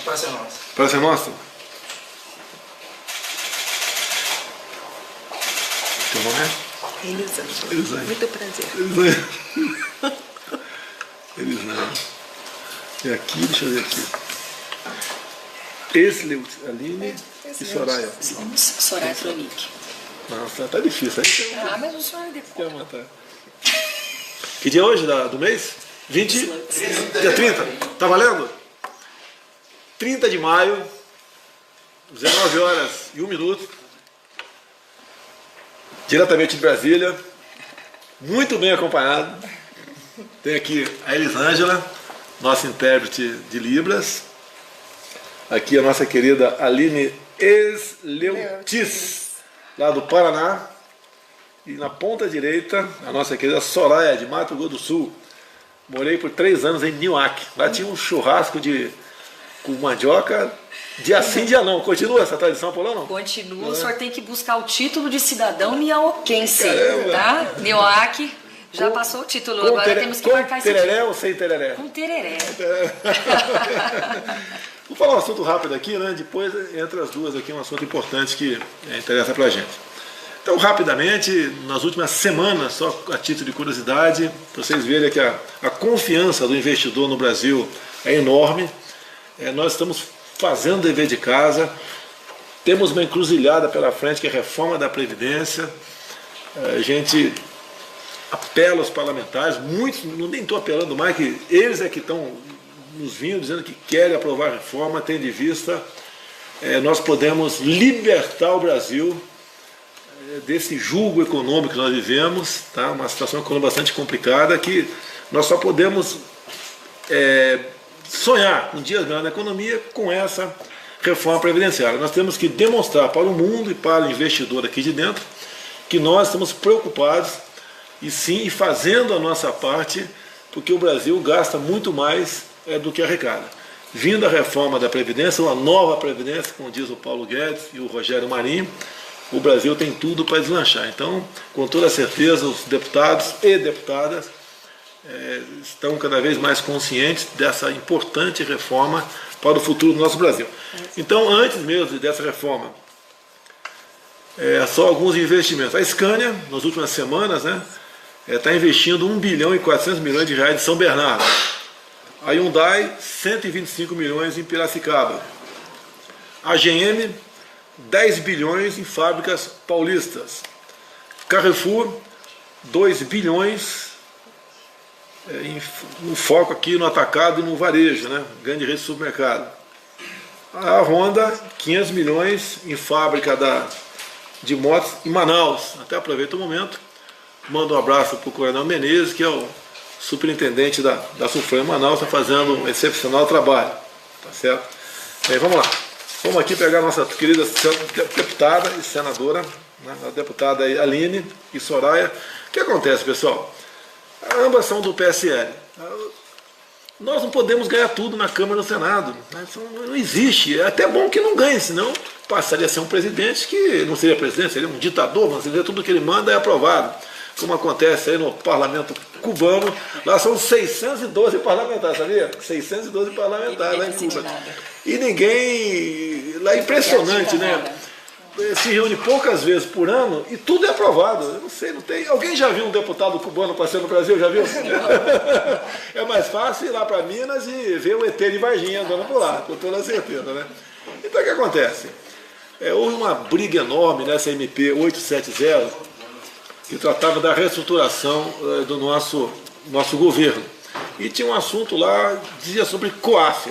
Praça é nossa. Praça é nossa? Teu nome é? Elisângela. Muito prazer. Elisângela. E aqui, deixa eu ver aqui. Aline e Soraya. Soraya Tronic. Nossa, tá difícil. Aí mas o senhor decora. Que dia é hoje do mês? 20? Dia 30. Tá valendo? 30 de maio, 19 horas e 1 minuto. Diretamente de Brasília. Muito bem acompanhado. Tem aqui a Elisângela, nossa intérprete de Libras. Aqui a nossa querida Aline Esleutis, lá do Paraná. E na ponta direita, a nossa querida Soraya, de Mato Grosso do Sul. Morei por 3 anos em Niuaque. Lá tinha um churrasco com mandioca, dia sim, dia não. Continua essa tradição por lá, não? Continua, o senhor tem que buscar o título de cidadão niuaquense, tá? Niuaque. Já passou o título, agora temos que marcar esse título. Com tereré ou sem tereré? Com tereré. Vou falar um assunto rápido aqui, né? Depois, entre as duas aqui, um assunto importante que interessa pra gente. Então, rapidamente, nas últimas semanas, só a título de curiosidade, para vocês verem que a confiança do investidor no Brasil é enorme. Nós estamos fazendo dever de casa, temos uma encruzilhada pela frente, que é a reforma da Previdência. A gente apela aos parlamentares, muitos, nem estou apelando mais, que eles é que estão nos vindo dizendo que querem aprovar a reforma, tendo em vista nós podemos libertar o Brasil desse jugo econômico que nós vivemos, tá? Uma situação econômica bastante complicada, que nós só podemos sonhar um dia melhor na economia com essa reforma previdenciária. Nós temos que demonstrar para o mundo e para o investidor aqui de dentro que nós estamos preocupados e sim fazendo a nossa parte, porque o Brasil gasta muito mais do que arrecada. Vindo a reforma da Previdência, uma nova Previdência, como diz o Paulo Guedes e o Rogério Marinho, o Brasil tem tudo para deslanchar. Então, com toda certeza, os deputados e deputadas estão cada vez mais conscientes dessa importante reforma para o futuro do nosso Brasil. Então, antes mesmo dessa reforma, só alguns investimentos. A Scania, nas últimas semanas, está investindo 1 bilhão e 400 milhões de reais em São Bernardo. A Hyundai, 125 milhões em Piracicaba. A GM, 10 bilhões em fábricas paulistas. Carrefour, 2 bilhões no foco aqui no atacado e no varejo, grande rede de supermercado. A Honda, 500 milhões em fábrica de motos em Manaus. Até aproveito o momento, mando um abraço para o Coronel Menezes, que é o superintendente da Sulfran em Manaus, está fazendo um excepcional trabalho. Tá certo? Vamos lá. Vamos aqui pegar a nossa querida deputada e senadora, a deputada Aline e Soraya. O que acontece, pessoal? Ambas são do PSL. Nós não podemos ganhar tudo na Câmara e no Senado. Não existe. É até bom que não ganhe, senão passaria a ser um presidente que não seria presidente, seria um ditador, mas tudo que ele manda é aprovado. Como acontece aí no parlamento cubano, lá são 612 parlamentares, sabia? 612 parlamentares lá em Cuba. E ninguém... Lá é impressionante, se reúne poucas vezes por ano e tudo é aprovado. Eu não sei, não tem... Alguém já viu um deputado cubano passando no Brasil? Já viu? É mais fácil ir lá para Minas e ver o ET de Varginha andando por lá, com toda certeza, Então o que acontece? Houve uma briga enorme nessa MP 870, que tratava da reestruturação do nosso governo. E tinha um assunto lá, dizia sobre COAF,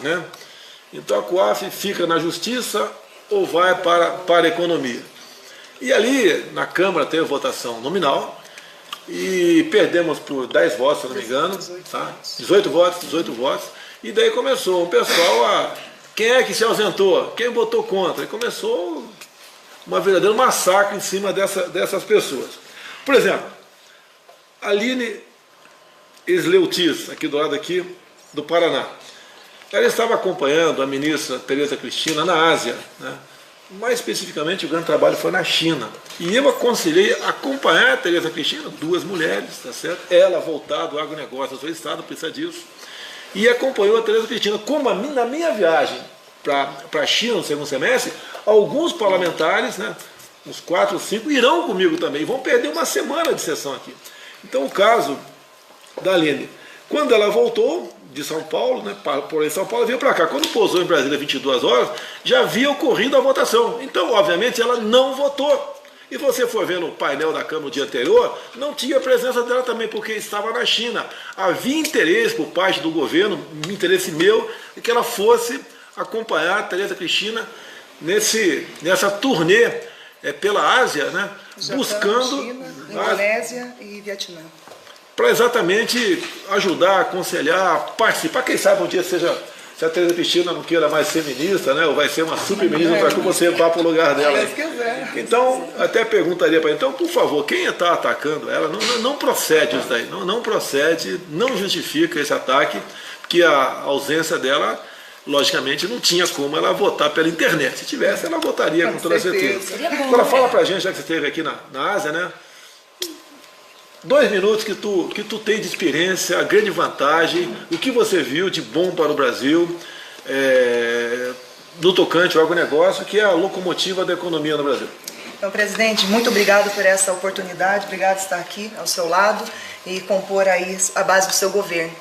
Então a COAF fica na Justiça ou vai para a Economia. E ali, na Câmara, teve votação nominal, e perdemos por 10 votos, se não me engano, 18 votos, e daí começou o pessoal quem é que se ausentou? Quem votou contra? E começou uma verdadeira massacre em cima dessas pessoas. Por exemplo, Aline Esleutis, aqui do lado aqui, do Paraná. Ela estava acompanhando a ministra Tereza Cristina na Ásia, mais especificamente o grande trabalho foi na China. E eu aconselhei acompanhar a Tereza Cristina, 2 mulheres, tá certo? Ela voltada do agronegócio, do seu estado, precisa disso. E acompanhou a Tereza Cristina, como na minha viagem para a China no segundo semestre, alguns parlamentares, né, uns 4 ou 5, irão comigo também, vão perder uma semana de sessão aqui. Então o caso da Aline, quando ela voltou de São Paulo, né, por São Paulo, veio para cá. Quando pousou em Brasília 22 horas, já havia ocorrido a votação. Então, obviamente, ela não votou. E você for ver no painel da Câmara no dia anterior, não tinha presença dela também, porque estava na China. Havia interesse por parte do governo, interesse meu, que ela fosse acompanhar a Tereza Cristina nessa turnê pela Ásia, né, Japão, buscando China, Indonésia e Vietnã. Para exatamente ajudar, aconselhar, participar. Quem sabe um dia se a Tereza Cristina não queira mais ser ministra, né, ou vai ser uma super-ministra para que você vá para o lugar dela. Se quiser. Então, até perguntaria para ela, então, por favor, quem está atacando ela, não procede isso daí, não procede, não justifica esse ataque, porque a ausência dela, logicamente, não tinha como ela votar pela internet. Se tivesse, ela votaria com toda certeza. Agora, fala para a gente, já que você esteve aqui na Ásia, né? 2 minutos que tu tem de experiência, a grande vantagem, o que você viu de bom para o Brasil, no tocante ao agronegócio, que é a locomotiva da economia no Brasil. Então, presidente, muito obrigado por essa oportunidade, obrigado por estar aqui ao seu lado e compor aí a base do seu governo.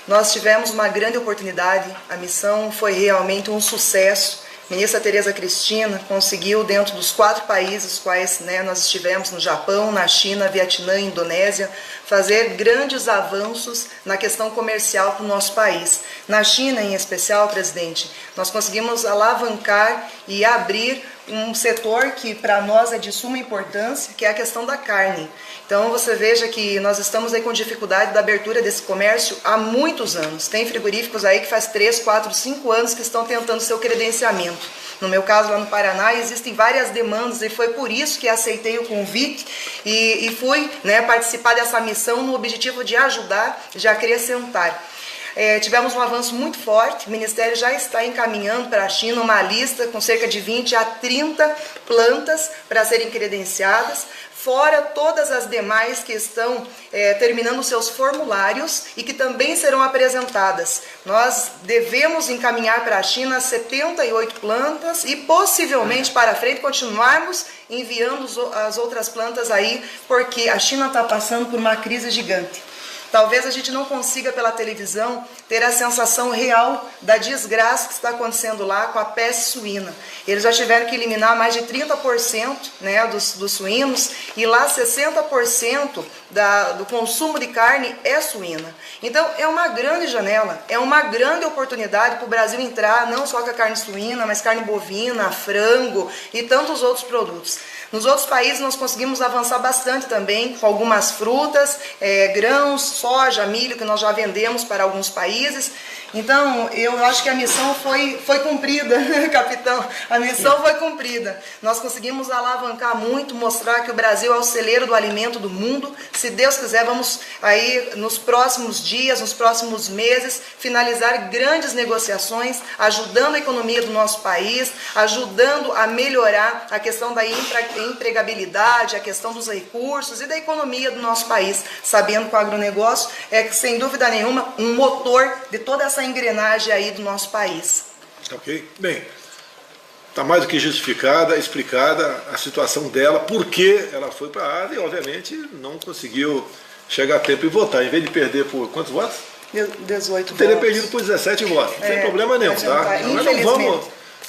Nós tivemos uma grande oportunidade, a missão foi realmente um sucesso. A ministra Tereza Cristina conseguiu, dentro dos 4 países quais, né, nós estivemos, no Japão, na China, Vietnã e Indonésia, fazer grandes avanços na questão comercial para o nosso país. Na China, em especial, presidente, nós conseguimos alavancar e abrir um setor que para nós é de suma importância, que é a questão da carne. Então você veja que nós estamos aí com dificuldade da abertura desse comércio há muitos anos. Tem frigoríficos aí que faz 3, 4, 5 anos que estão tentando seu credenciamento. No meu caso, lá no Paraná, existem várias demandas e foi por isso que aceitei o convite e fui, né, participar dessa missão no objetivo de ajudar, de acrescentar. Tivemos um avanço muito forte, o Ministério já está encaminhando para a China uma lista com cerca de 20 a 30 plantas para serem credenciadas, fora todas as demais que estão terminando seus formulários e que também serão apresentadas. Nós devemos encaminhar para a China 78 plantas e possivelmente para frente continuarmos enviando as outras plantas aí, porque a China está passando por uma crise gigante. Talvez a gente não consiga pela televisão ter a sensação real da desgraça que está acontecendo lá com a peste suína. Eles já tiveram que eliminar mais de 30%, né, dos suínos e lá 60% do consumo de carne é suína. Então é uma grande janela, é uma grande oportunidade para o Brasil entrar não só com a carne suína, mas carne bovina, frango e tantos outros produtos. Nos outros países nós conseguimos avançar bastante também com algumas frutas, grãos, soja, milho, que nós já vendemos para alguns países. Então, eu acho que a missão foi cumprida, capitão. A missão foi cumprida. Nós conseguimos alavancar muito, mostrar que o Brasil é o celeiro do alimento do mundo. Se Deus quiser, vamos aí nos próximos dias, nos próximos meses, finalizar grandes negociações, ajudando a economia do nosso país, ajudando a melhorar a questão da empregabilidade, a questão dos recursos e da economia do nosso país, sabendo que o agronegócio é, sem dúvida nenhuma, um motor de toda essa engrenagem aí do nosso país. Ok? Bem, está mais do que justificada, explicada a situação dela, por que ela foi para a Ásia e, obviamente, não conseguiu chegar a tempo e votar. Em vez de perder por quantos votos? 18 teria votos. perdido por 17 votos. Não tem problema nenhum, tá?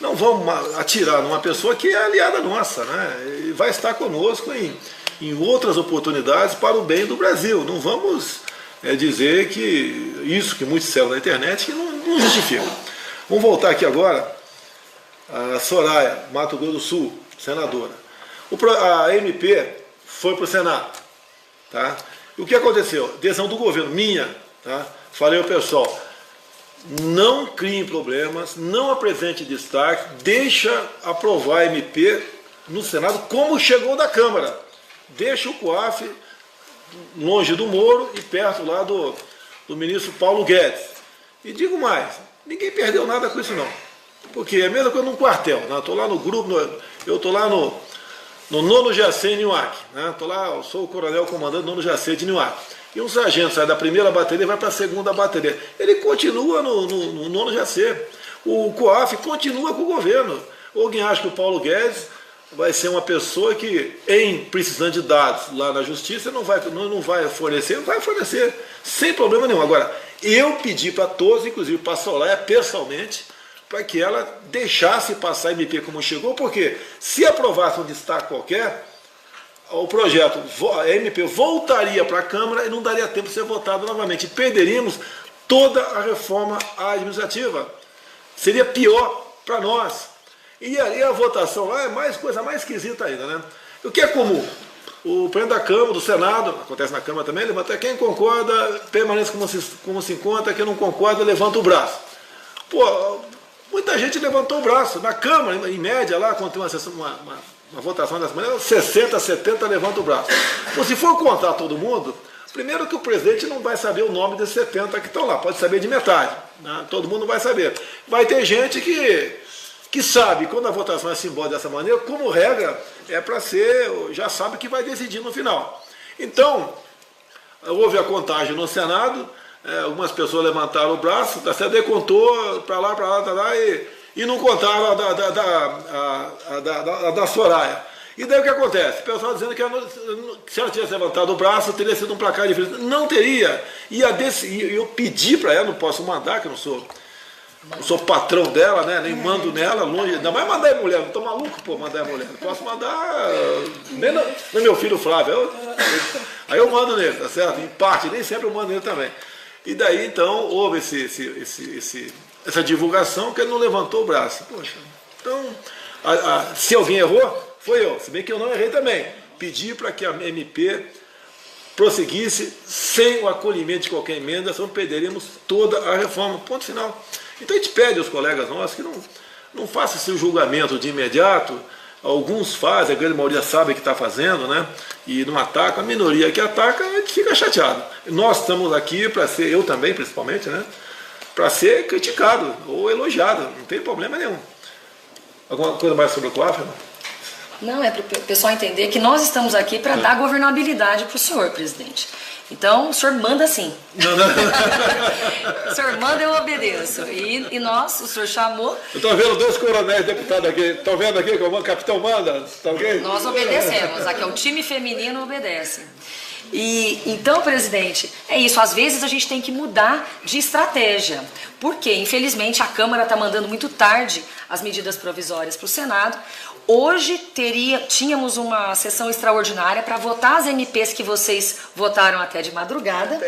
Não vamos atirar numa pessoa que é aliada nossa, né? E vai estar conosco em outras oportunidades para o bem do Brasil. Não vamos dizer que isso que muitos disseram na internet que não justifica. Vamos voltar aqui agora a Soraya, Mato Grosso do Sul, senadora. A MP foi para o Senado. Tá? E o que aconteceu? Decisão do governo, minha. Tá? Falei ao pessoal, não criem problemas, não apresente destaque, deixa aprovar a MP no Senado como chegou da Câmara. Deixa o COAF longe do Moro e perto lá do ministro Paulo Guedes. E digo mais, ninguém perdeu nada com isso não. Porque é a mesma coisa num quartel. Né? Eu estou lá no grupo, eu estou lá no 9º GAC em Niuaque. Né? Eu sou o coronel comandante do 9º GAC de Niuaque. E um sargento sai da primeira bateria e vai para a segunda bateria. Ele continua no 9º GAC. O COAF continua com o governo. Ou alguém acha que o Paulo Guedes vai ser uma pessoa que, precisando de dados lá na justiça, não vai fornecer, sem problema nenhum. Agora, eu pedi para todos, inclusive para a Soraya pessoalmente, para que ela deixasse passar a MP como chegou, porque se aprovasse um destaque qualquer, o projeto, a MP voltaria para a Câmara e não daria tempo de ser votado novamente. Perderíamos toda a reforma administrativa. Seria pior para nós. E a votação lá é coisa mais esquisita ainda, né? O que é comum? O presidente da Câmara, do Senado, acontece na Câmara também, levanta quem concorda, permanece como se encontra, quem não concorda, levanta o braço. Pô, muita gente levantou o braço. Na Câmara, em média, lá, quando tem uma votação dessa maneira, 60, 70 levanta o braço. Então, se for contar todo mundo, primeiro que o presidente não vai saber o nome desses 70 que estão lá, pode saber de metade, né? Todo mundo não vai saber. Vai ter gente que sabe, quando a votação é simbólica dessa maneira, como regra, é para ser, já sabe que vai decidir no final. Então, houve a contagem no Senado, algumas pessoas levantaram o braço, tá certo? Contou para lá, e não contaram a da Soraya. E daí o que acontece? O pessoal dizendo que se ela tivesse levantado o braço, teria sido um placar diferente. Não teria. E eu pedi para ela, não posso mandar, que eu não sou patrão dela, né? Nem mando nela, longe. Ainda mais mandar em mulher, não estou maluco por mandar em mulher. Não posso mandar nem no meu filho Flávio. Aí eu mando nele, tá certo? Em parte, nem sempre eu mando nele também. E daí então houve essa divulgação que ele não levantou o braço. Poxa, então, se alguém errou, foi eu. Se bem que eu não errei também. Pedi para que a MP prosseguisse sem o acolhimento de qualquer emenda, senão perderíamos toda a reforma. Ponto final. Então a gente pede aos colegas nossos que não façam esse julgamento de imediato. Alguns fazem, a grande maioria sabe que está fazendo, né? E não ataca. A minoria que ataca, a gente fica chateado. Nós estamos aqui para ser, eu também principalmente, né? Para ser criticado ou elogiado. Não tem problema nenhum. Alguma coisa mais sobre o COAF? Não, é para o pessoal entender que nós estamos aqui para dar governabilidade para o senhor, presidente. Então, o senhor manda sim. O senhor manda, eu obedeço. E nós, o senhor chamou... Eu estou vendo 2 coronéis deputados aqui. Estão vendo aqui que o capitão manda? Tá okay? Nós obedecemos. Aqui é o time feminino obedece. E então, presidente, é isso. Às vezes a gente tem que mudar de estratégia. Porque, infelizmente, a Câmara está mandando muito tarde as medidas provisórias para o Senado. Hoje tínhamos uma sessão extraordinária para votar as MPs que vocês votaram até de madrugada.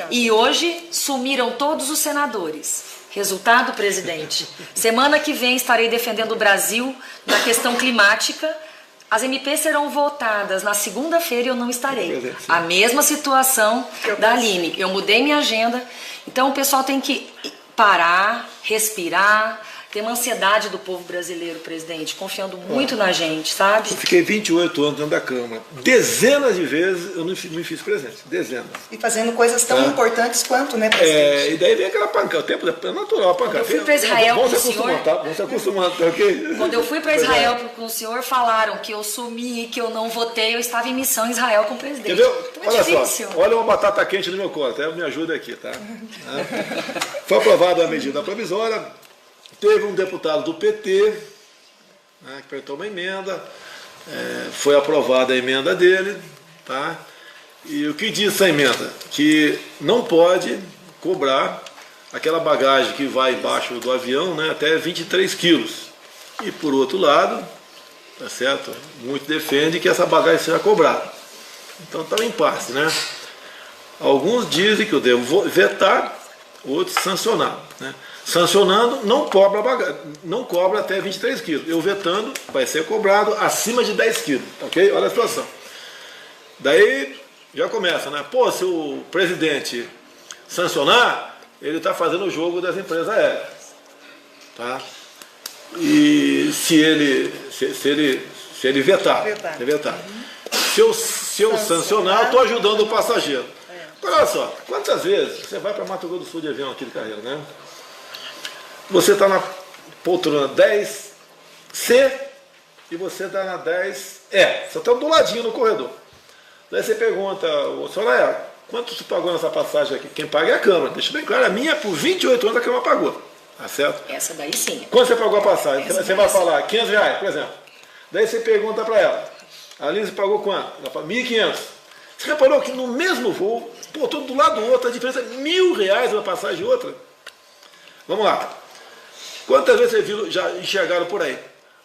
E hoje sumiram todos os senadores. Resultado, presidente, semana que vem estarei defendendo o Brasil na questão climática. As MPs serão votadas na segunda-feira e eu não estarei. A mesma situação da Aline. Eu mudei minha agenda. Então o pessoal tem que parar, respirar. Tem uma ansiedade do povo brasileiro, presidente, confiando muito na gente, sabe? Eu fiquei 28 anos dentro da Câmara. Dezenas de vezes eu não me fiz presente. Dezenas. E fazendo coisas tão importantes quanto, né, presidente? E daí vem aquela pancada. O tempo é natural a pancada. Quando eu fui para Israel com o senhor... Vamos se acostumar, tá ok? Quando eu fui para Israel com o senhor, falaram que eu sumi, que eu não votei. Eu estava em missão em Israel com o presidente. Entendeu? Então olha difícil. Só, olha uma batata quente no meu colo. Até me ajuda aqui, tá? Foi aprovada a medida provisória. Teve um deputado do PT, né, que apresentou uma emenda, foi aprovada a emenda dele, tá? E o que diz essa emenda? Que não pode cobrar aquela bagagem que vai embaixo do avião, né, até 23 quilos. E por outro lado, tá certo? Muito defende que essa bagagem seja cobrada. Então está um impasse, né? Alguns dizem que eu devo vetar, outros sancionar, né? Sancionando, não cobra até 23 quilos. Eu vetando, vai ser cobrado acima de 10 quilos. Ok? Olha a situação. Daí já começa, né? Pô, se o presidente sancionar, ele está fazendo o jogo das empresas aéreas. Tá? E se ele vetar. Se eu sancionar, eu estou ajudando o passageiro. Agora, olha só, quantas vezes você vai para Mato Grosso do Sul de avião aqui de carreira, né? Você está na poltrona 10C e você está na 10E. Você está do ladinho no corredor. Daí você pergunta, Soraya, quanto você pagou nessa passagem aqui? Quem paga é a Câmara. Deixa bem claro, a minha, por 28 anos, a Câmara pagou. Tá certo? Essa daí sim. Quanto você pagou a passagem? Você vai falar R$500, por exemplo. Daí você pergunta para ela, a Aline pagou quanto? Ela fala R$1.500. Você reparou que no mesmo voo, pô, todo do lado do outro, a diferença é R$1.000 uma passagem de outra? Vamos lá. Quantas vezes vocês já enxergaram por aí?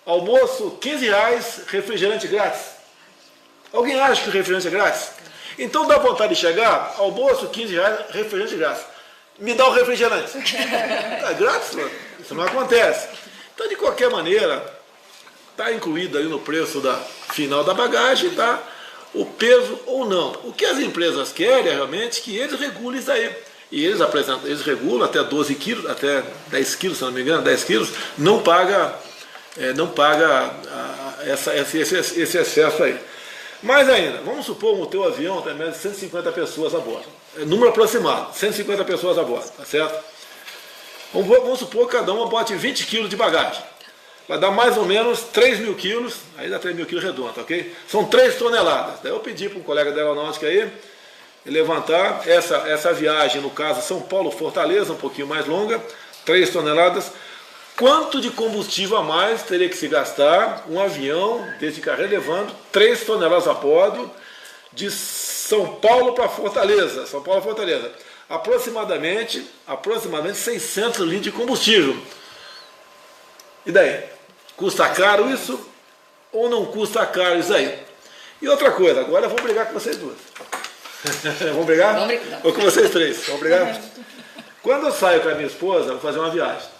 Almoço R$15, refrigerante grátis. Alguém acha que o refrigerante é grátis? Então dá vontade de chegar, almoço R$15, refrigerante grátis. Me dá o refrigerante. É grátis, mano. Isso não acontece. Então, de qualquer maneira, está incluído ali no preço da final da bagagem, tá? O peso ou não. O que as empresas querem é realmente que eles regulem isso aí. E eles regulam até 12 quilos, até 10 quilos, se não me engano, 10 quilos, não paga esse excesso aí. Mais ainda, vamos supor que o teu avião tem mais de 150 pessoas a bordo. É número aproximado, 150 pessoas a bordo, tá certo? Vamos supor que cada uma bote 20 quilos de bagagem. Vai dar mais ou menos 3.000 quilos, aí dá 3.000 quilos redondo, ok? São 3 toneladas. Daí eu pedi para um colega da aeronáutica aí levantar essa viagem, no caso São Paulo-Fortaleza, um pouquinho mais longa, 3 toneladas. Quanto de combustível a mais teria que se gastar um avião desse carro levando 3 toneladas a bordo de São Paulo para Fortaleza? São Paulo a Fortaleza. Aproximadamente 600 litros de combustível. E daí? Custa caro isso ou não custa caro isso aí? E outra coisa, agora eu vou brigar com vocês duas. Vamos brigar? Vamos brigar. Ou com vocês três? Vamos brigar? Quando eu saio com a minha esposa, vou fazer uma viagem.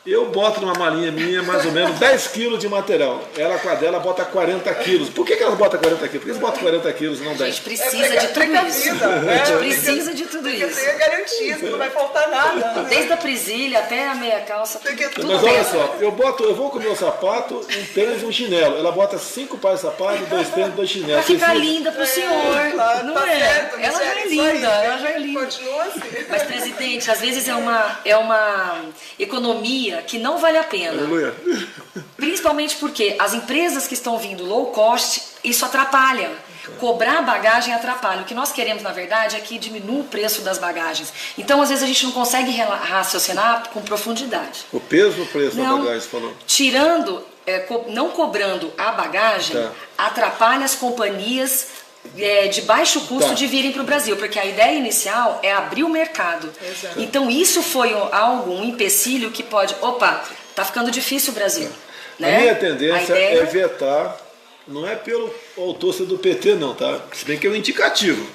Eu boto numa malinha minha mais ou menos 10 quilos de material. Ela com a dela bota 40 quilos. Por que elas botam 40 quilos? Por que eles botam 40 quilos e não 10? A gente precisa de tudo isso. A gente precisa de tudo isso. Porque tem garantia, não vai faltar nada. Desde a presilha até a meia calça, tudo. Mas olha só, eu vou com o meu sapato, um tênis e um chinelo. Ela bota 5 pares de sapato, 2 tênis e 2 chinelos. Pra ficar linda pro senhor, claro, não tá é? certo, Ela já é isso linda, aí. ela já é linda. Continua assim. Mas, presidente, às vezes é uma economia que não vale a pena. Aleluia. Principalmente porque as empresas que estão vindo low cost, isso atrapalha. Cobrar bagagem atrapalha. O que nós queremos, na verdade, é que diminua o preço das bagagens. Então, às vezes, a gente não consegue raciocinar com profundidade. O peso ou o preço da Não, bagagem, você falou? tirando, não cobrando a bagagem, Tá. atrapalha as companhias de baixo custo Tá. de virem para o Brasil, porque a ideia inicial é abrir o mercado. Exato. Então isso foi um empecilho que pode, tá ficando difícil o Brasil. Né? A minha tendência A ideia é vetar, não é pelo autor ser do PT não, tá? Se bem que é um indicativo.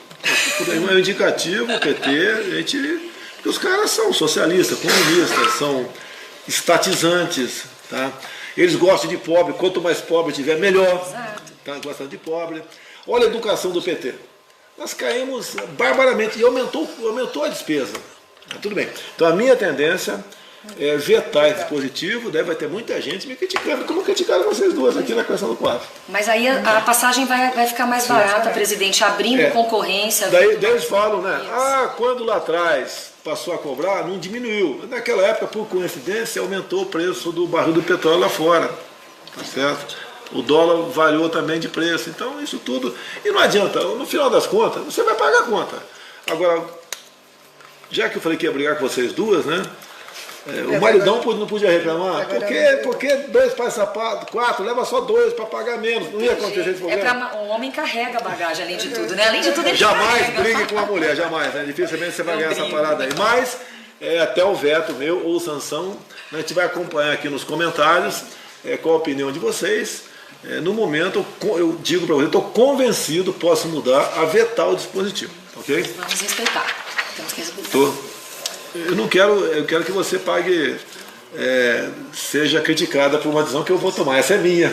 É um indicativo, o PT, porque os caras são socialistas, comunistas, são estatizantes, tá? Eles gostam de pobre, quanto mais pobre tiver, melhor. Exato. Tá? Gostam de pobre. Olha a educação do PT. Nós caímos barbaramente e aumentou a despesa. Tudo bem. Então a minha tendência é vetar esse dispositivo, vai ter muita gente me criticando, como criticaram vocês duas aqui na questão do quadro. Mas aí a passagem vai ficar mais barata, presidente, abrindo concorrência. Daí eles falam, né? Quando lá atrás passou a cobrar, não diminuiu. Naquela época, por coincidência, aumentou o preço do barril do petróleo lá fora. Tá certo? O dólar variou também de preço. Então, isso tudo. E não adianta, no final das contas, você vai pagar a conta. Agora, já que eu falei que ia brigar com vocês duas, né? O maridão não podia reclamar. Porque 2 pares de sapato, 4, leva só 2 para pagar menos. Não ia acontecer esse problema. O homem carrega a bagagem, além de tudo, né? Além de tudo, ele Jamais carrega. brigue com uma mulher, jamais. Né? Dificilmente você vai ganhar essa parada aí. Mas, até o veto meu ou sanção, a gente vai acompanhar aqui nos comentários qual a opinião de vocês. No momento, eu digo para vocês, estou convencido, posso mudar a vetar o dispositivo. Ok? Vamos respeitar. Temos que respeitar. Eu quero que você pague, seja criticada por uma decisão que eu vou tomar. Essa é minha.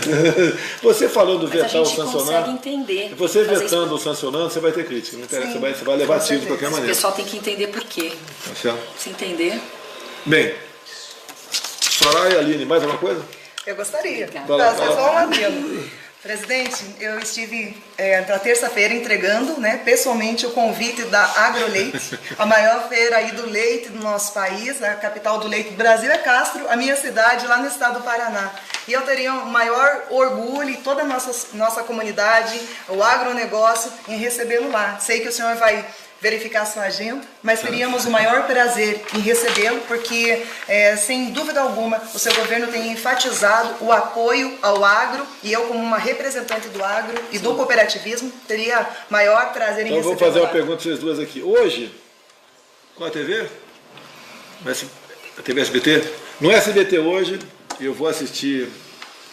Você falando vetar ou sancionar. Consegue entender. Você vetando ou sancionando, você vai ter crítica. Não interessa, você vai levar tiro de qualquer O maneira. pessoal tem que entender por quê. Tá certo? Se entender. Bem, Soraya e Aline, mais alguma coisa? Eu gostaria. Obrigada. Fazer só um adendo. Presidente, eu estive na terça-feira entregando, né, pessoalmente o convite da AgroLeite, a maior feira aí do leite do nosso país, a capital do leite do Brasil é Castro, a minha cidade lá no estado do Paraná. E eu teria o maior orgulho e toda a nossa comunidade, o agronegócio, em recebê-lo lá. Sei que o senhor vai verificar sua agenda, mas teríamos o maior prazer em recebê-lo, porque, sem dúvida alguma, o seu governo tem enfatizado o apoio ao agro, e eu, como uma representante do agro e do cooperativismo, teria maior prazer em recebê-lo. Então, vou fazer uma pergunta para vocês duas aqui. Hoje, qual a TV? A TV SBT? No SBT hoje, eu vou assistir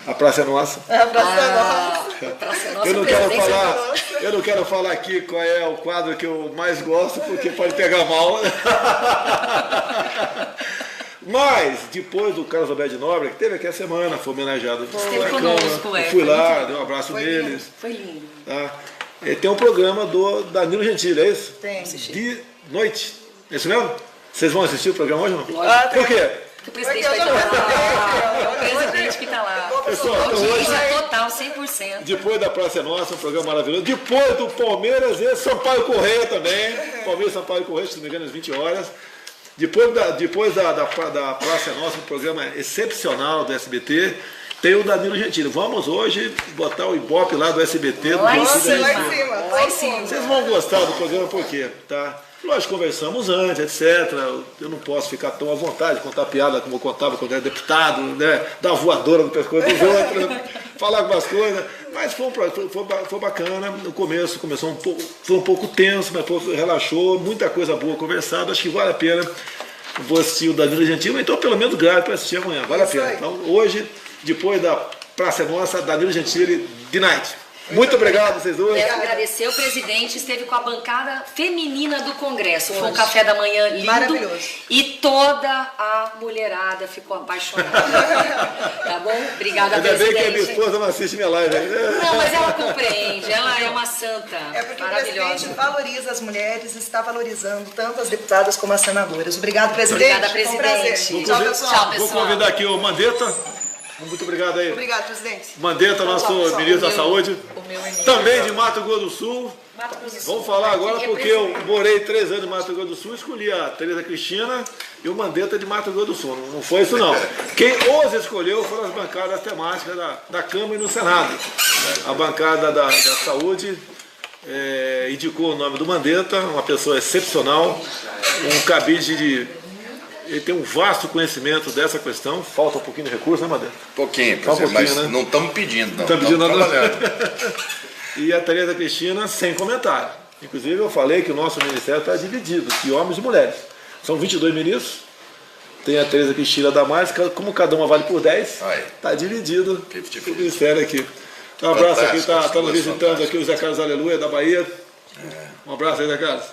A Praça é Nossa. A Praça é Nossa. Eu não quero falar aqui qual é o quadro que eu mais gosto, porque pode pegar mal. Mas, depois do Carlos Alberto de Nóbrega, que teve aqui a semana, foi homenageado. Esteve conosco, fui lá, dei um abraço neles. Foi lindo. Tá? E tem um programa do Danilo Gentili, é isso? Tem. De noite. É isso mesmo? Vocês vão assistir o programa hoje ou não? Lógico. Por quê? O presidente vai estar lá. O presidente que está lá. Pessoal, então hoje, Audiência total, 100%. depois da Praça é Nossa, um programa maravilhoso. Depois do Palmeiras e Sampaio Correia também. Palmeiras e Sampaio Correia, se não me engano, às 20 horas. Depois da Praça é Nossa, um programa excepcional do SBT. Tem o Danilo Gentili. Vamos hoje botar o Ibope lá do SBT. Lá em Gentili. cima. Lá em cima. Vocês vão gostar do programa por quê? Tá? Nós conversamos antes, etc. Eu não posso ficar tão à vontade, contar piada como eu contava quando era deputado, né? Dar voadora no pescoço dos outros, falar algumas coisas. Mas foi bacana. No começo começou foi um pouco tenso, mas relaxou, muita coisa boa conversada. Acho que vale a pena. Vou assistir o Danilo Gentili, então pelo menos grave para assistir amanhã. Vale a pena. Então hoje, depois da Praça é Nossa, Danilo Gentili, de night. Muito obrigado, vocês dois. Quero agradecer. O presidente esteve com a bancada feminina do Congresso. Foi um café da manhã lindo. Maravilhoso. E toda a mulherada ficou apaixonada. Tá bom? Obrigada, Ainda presidente. bem que a minha esposa não assiste minha live. Não, mas ela compreende. Ela é uma santa. É porque o maravilhosa. presidente valoriza as mulheres e está valorizando tanto as deputadas como as senadoras. Obrigado, presidente. Obrigada, Foi um presidente. prazer. Tchau, pessoal. pessoal. Vou convidar aqui o Mandetta. Muito obrigado aí. Obrigado, presidente. Mandetta, nosso ministro da Saúde. O meu irmão. Também de Mato Grosso do Sul. Mato Grosso do Sul. Vamos falar agora Aqui porque eu morei 3 anos em Mato Grosso do Sul, escolhi a Tereza Cristina e o Mandetta de Mato Grosso do Sul. Não foi isso não. Quem os escolheu foram as bancadas temáticas da Câmara e no Senado. A bancada da Saúde indicou o nome do Mandetta, uma pessoa excepcional, um cabide de... Ele tem um vasto conhecimento dessa questão. Falta um pouquinho de recurso, né, Mandetta? Pouquinho, Pouquinho, mas né? não estamos pedindo, não. Não estamos pedindo nada. Trabalhando. E a Tereza Cristina, sem comentário. Inclusive, eu falei que o nosso ministério está dividido, de homens e mulheres. São 22 ministros. Tem a Tereza Cristina da mais, como cada uma vale por 10, está dividido 50-50. o ministério aqui. Um abraço aqui, Fantástico, está nos fantástico. visitando aqui o Zé Carlos Aleluia, da Bahia. Um abraço aí, Zé Carlos.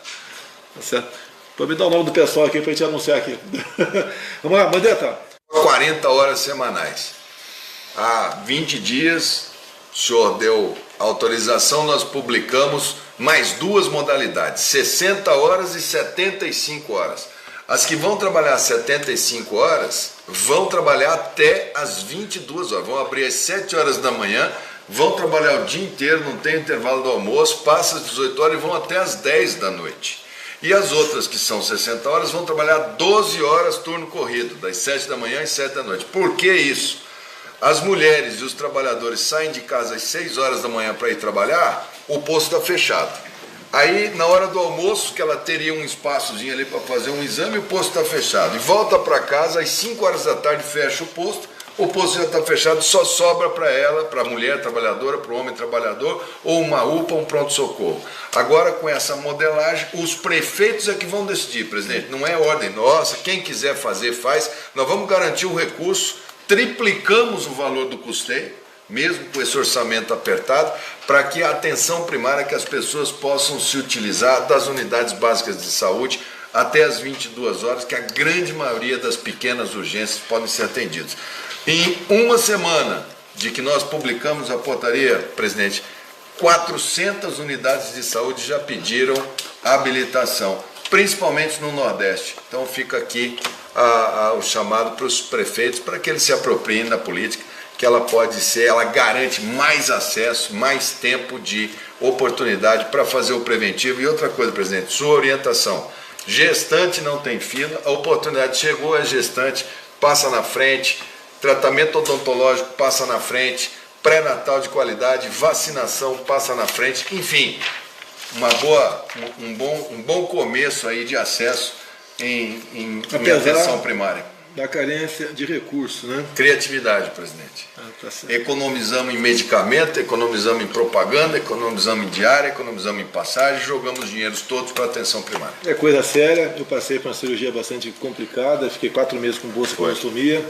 Tá certo. Vou me dar o nome do pessoal aqui para a gente anunciar aqui. Vamos lá, Mandetta. 40 horas semanais. Há 20 dias, o senhor deu autorização, nós publicamos mais 2 modalidades, 60 horas e 75 horas. As que vão trabalhar 75 horas vão trabalhar até as 22 horas. Vão abrir às 7 horas da manhã, vão trabalhar o dia inteiro, não tem intervalo do almoço, passa às 18 horas e vão até às 10 da noite. E as outras, que são 60 horas, vão trabalhar 12 horas turno corrido, das 7 da manhã às 7 da noite. Por que isso? As mulheres e os trabalhadores saem de casa às 6 horas da manhã para ir trabalhar, o posto está fechado. Aí, na hora do almoço, que ela teria um espaçozinho ali para fazer um exame, o posto está fechado. E volta para casa, às 5 horas da tarde, fecha o posto já está fechado, só sobra para ela, para a mulher trabalhadora, para o homem trabalhador, ou uma UPA, um pronto-socorro. Agora, com essa modelagem, os prefeitos é que vão decidir, presidente. Não é ordem nossa, quem quiser fazer, faz. Nós vamos garantir o recurso, triplicamos o valor do custeio, mesmo com esse orçamento apertado, para que a atenção primária, que as pessoas possam se utilizar das unidades básicas de saúde até as 22 horas, que a grande maioria das pequenas urgências podem ser atendidas. Em uma semana de que nós publicamos a portaria, presidente, 400 unidades de saúde já pediram habilitação, principalmente no Nordeste. Então fica aqui o chamado para os prefeitos, para que eles se apropriem da política, que ela pode ser, ela garante mais acesso, mais tempo de oportunidade para fazer o preventivo. E outra coisa, presidente, sua orientação, gestante não tem fila, a oportunidade chegou, é gestante, passa na frente, tratamento odontológico passa na frente, pré-natal de qualidade, vacinação passa na frente, enfim, um bom começo aí de acesso em Apesar atenção primária. Da carência de recursos, né? Criatividade, presidente. Tá certo. Economizamos em medicamento, economizamos em propaganda, economizamos em diária, economizamos em passagem, jogamos dinheiros todos para atenção primária. É coisa séria, eu passei por uma cirurgia bastante complicada, fiquei 4 meses com bolsa de colostomia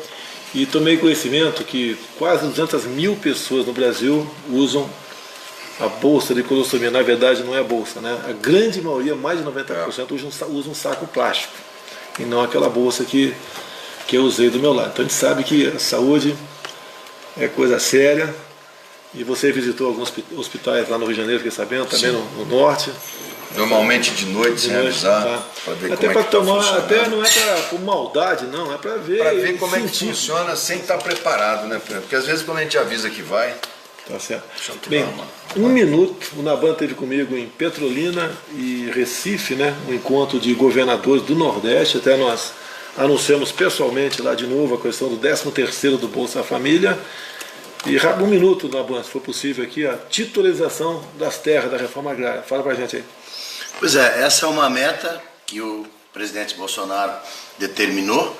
e tomei conhecimento que quase 200 mil pessoas no Brasil usam a bolsa de colostomia. Na verdade não é bolsa, né? A grande maioria, mais de 90%, usa um saco plástico e não aquela bolsa que eu usei do meu lado. Então a gente sabe que a saúde é coisa séria. E você visitou alguns hospitais lá no Rio de Janeiro, fiquei sabendo, também no norte. Normalmente de noite, sem avisar, para ver até como é que tomar, tá até não é por maldade, não, é para ver. Para ver como é que funciona sem estar preparado, né? Porque às vezes quando a gente avisa que vai... Tá certo. Bem, um minuto, o Naban esteve comigo em Petrolina e Recife, né? Um encontro de governadores do Nordeste, até nós anunciamos pessoalmente lá de novo a questão do 13º do Bolsa Família. E um minuto, Naban, se for possível aqui, a titularização das terras da reforma agrária. Fala pra gente aí. Pois é, essa é uma meta que o presidente Bolsonaro determinou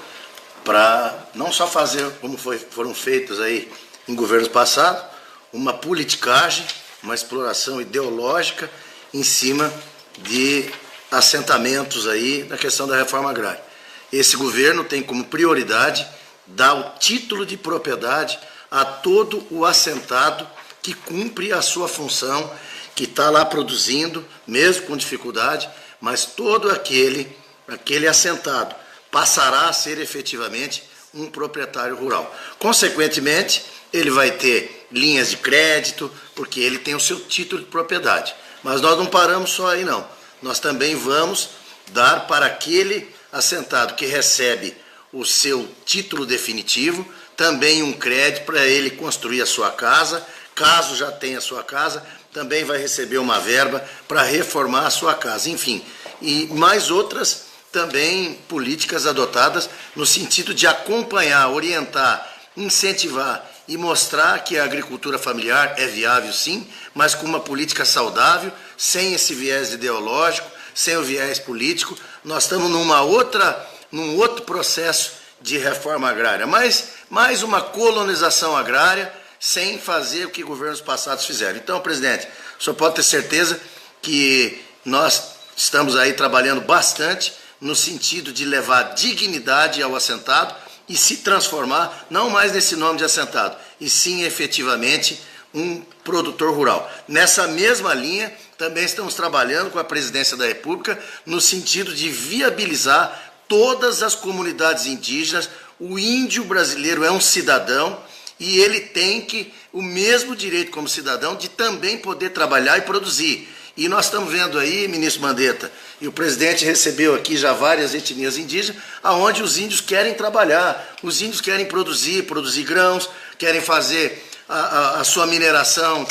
para não só fazer como foram feitos aí em governos passados, uma politicagem, uma exploração ideológica em cima de assentamentos aí na questão da reforma agrária. Esse governo tem como prioridade dar o título de propriedade a todo o assentado que cumpre a sua função, que está lá produzindo, mesmo com dificuldade, mas todo aquele assentado passará a ser efetivamente um proprietário rural. Consequentemente, ele vai ter linhas de crédito, porque ele tem o seu título de propriedade. Mas nós não paramos só aí, não. Nós também vamos dar para aquele assentado que recebe o seu título definitivo, também um crédito para ele construir a sua casa. Caso já tenha a sua casa, também vai receber uma verba para reformar a sua casa. Enfim, e mais outras também políticas adotadas no sentido de acompanhar, orientar, incentivar e mostrar que a agricultura familiar é viável sim, mas com uma política saudável, sem esse viés ideológico, sem o viés político. Nós estamos num outro processo de reforma agrária, mais uma colonização agrária sem fazer o que governos passados fizeram. Então, presidente, o senhor pode ter certeza que nós estamos aí trabalhando bastante no sentido de levar dignidade ao assentado e se transformar, não mais nesse nome de assentado, e sim efetivamente um produtor rural. Nessa mesma linha, também estamos trabalhando com a Presidência da República no sentido de viabilizar todas as comunidades indígenas. O índio brasileiro é um cidadão e ele tem o mesmo direito como cidadão de também poder trabalhar e produzir. E nós estamos vendo aí, ministro Mandetta, e o presidente recebeu aqui já várias etnias indígenas, aonde os índios querem trabalhar, os índios querem produzir grãos, querem fazer a sua mineração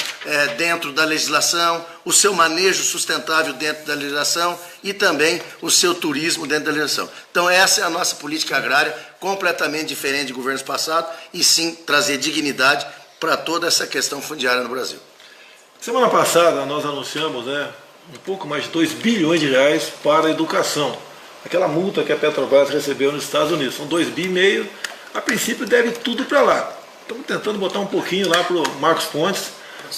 dentro da legislação, o seu manejo sustentável dentro da legislação e também o seu turismo dentro da legislação. Então essa é a nossa política agrária, completamente diferente de governos passados, e sim trazer dignidade para toda essa questão fundiária no Brasil. Semana passada nós anunciamos um pouco mais de 2 bilhões de reais para a educação. Aquela multa que a Petrobras recebeu nos Estados Unidos. São 2,5 bilhões, a princípio deve tudo para lá. Estamos tentando botar um pouquinho lá para o Marcos Pontes,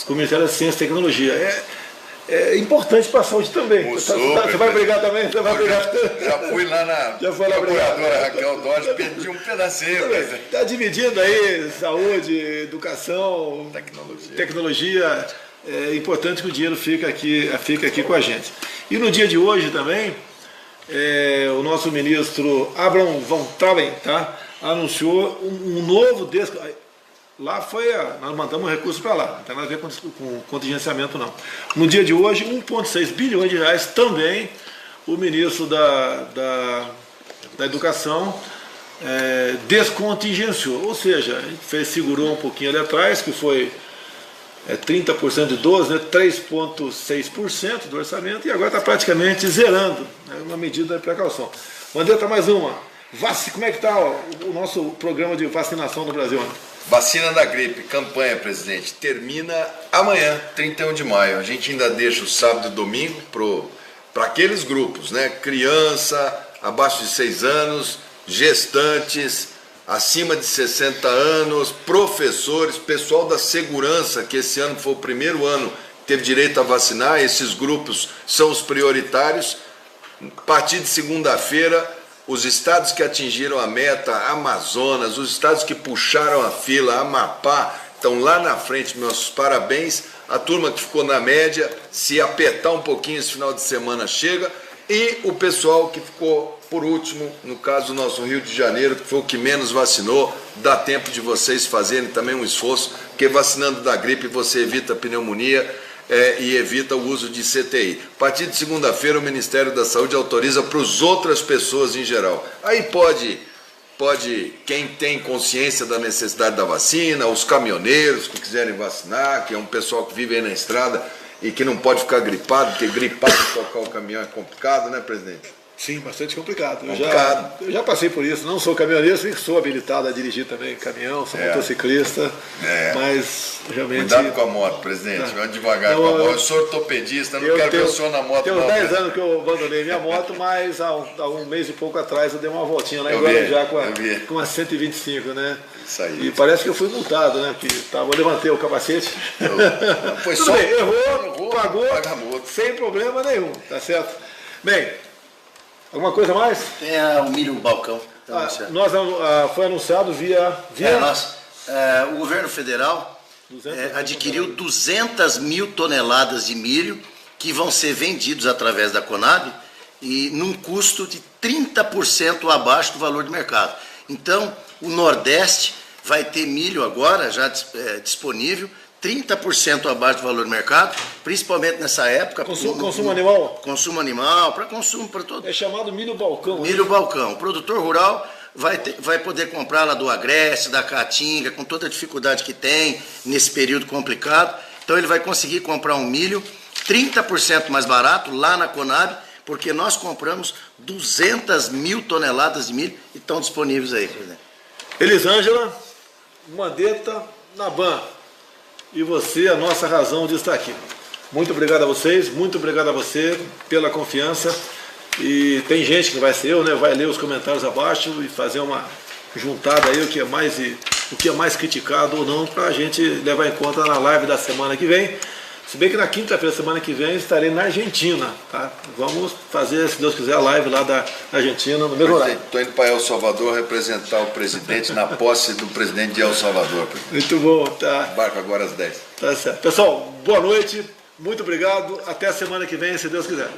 com o Ministério da Ciência e Tecnologia. É importante para a saúde também. Você vai brigar também? Você vai brigar? Já fui lá na procuradora Raquel Dodge, pedi um pedacinho. Está dividindo aí saúde, educação, tecnologia. É importante que o dinheiro fique aqui com a gente. E no dia de hoje também, o nosso ministro Abraham von Traben anunciou um novo... Lá nós mandamos recursos para lá, não tem nada a ver com contingenciamento não. No dia de hoje, 1,6 bilhões de reais também o ministro da Educação descontingenciou, ou seja, a gente segurou um pouquinho ali atrás, que foi 30% de 12, 3,6% do orçamento, e agora está praticamente zerando, uma medida de precaução. Mandetta, mais uma. Como é que está o nosso programa de vacinação no Brasil? Vacina da gripe, campanha, presidente, termina amanhã, 31 de maio. A gente ainda deixa o sábado e domingo para aqueles grupos, né? Criança, abaixo de 6 anos, gestantes, acima de 60 anos, professores, pessoal da segurança, que esse ano foi o primeiro ano que teve direito a vacinar. Esses grupos são os prioritários. A partir de segunda-feira, os estados que atingiram a meta, Amazonas, os estados que puxaram a fila, Amapá, estão lá na frente, meus parabéns. A turma que ficou na média, se apertar um pouquinho esse final de semana chega. E o pessoal que ficou por último, no caso do nosso Rio de Janeiro, que foi o que menos vacinou, dá tempo de vocês fazerem também um esforço, porque vacinando da gripe você evita pneumonia, e evita o uso de CTI. A partir de segunda-feira o Ministério da Saúde autoriza para as outras pessoas em geral. Aí pode quem tem consciência da necessidade da vacina, os caminhoneiros que quiserem vacinar, que é um pessoal que vive aí na estrada e que não pode ficar gripado, porque gripado tocar o caminhão é complicado, né, presidente? Sim, bastante complicado. Eu já passei por isso. Não sou caminhoneiro, sou habilitado a dirigir também caminhão, sou motociclista, mas realmente... Cuidado com a moto, presidente, vai devagar com a moto. Eu sou ortopedista, não quero ver o senhor na moto. Tenho 10 anos que eu abandonei minha moto, mas há um mês e pouco atrás eu dei uma voltinha lá em Guarujá com a 125, né? Isso aí. E parece que eu fui multado, né? Porque eu levantei o capacete. Foi Tudo só bem, errou, pagou, sem problema nenhum, tá certo? Bem, alguma coisa mais? Tem o milho balcão. Foi anunciado via... O governo federal adquiriu 200 mil toneladas de milho que vão ser vendidos através da Conab e num custo de 30% abaixo do valor de mercado. Então, o Nordeste vai ter milho agora já disponível, 30% abaixo do valor do mercado, principalmente nessa época. Consumo animal? Consumo animal, para consumo, para todo. É chamado milho balcão. Milho balcão. O produtor rural vai poder comprar lá do Agreste, da Caatinga, com toda a dificuldade que tem nesse período complicado. Então ele vai conseguir comprar um milho 30% mais barato lá na Conab, porque nós compramos 200 mil toneladas de milho e estão disponíveis aí, presidente. Elisângela, Mandetta, Naban. E você, a nossa razão de estar aqui. Muito obrigado a vocês, muito obrigado a você pela confiança. E tem gente que vai ser eu, né? Vai ler os comentários abaixo e fazer uma juntada aí, o que é mais criticado ou não, para a gente levar em conta na live da semana que vem. Se bem que na quinta-feira, semana que vem, estarei na Argentina, tá? Vamos fazer, se Deus quiser, a live lá da Argentina no mesmo horário. Estou indo para El Salvador representar o presidente na posse do presidente de El Salvador. Muito bom, tá? Embarco agora às 10. Tá certo. Pessoal, boa noite, muito obrigado, até a semana que vem, se Deus quiser.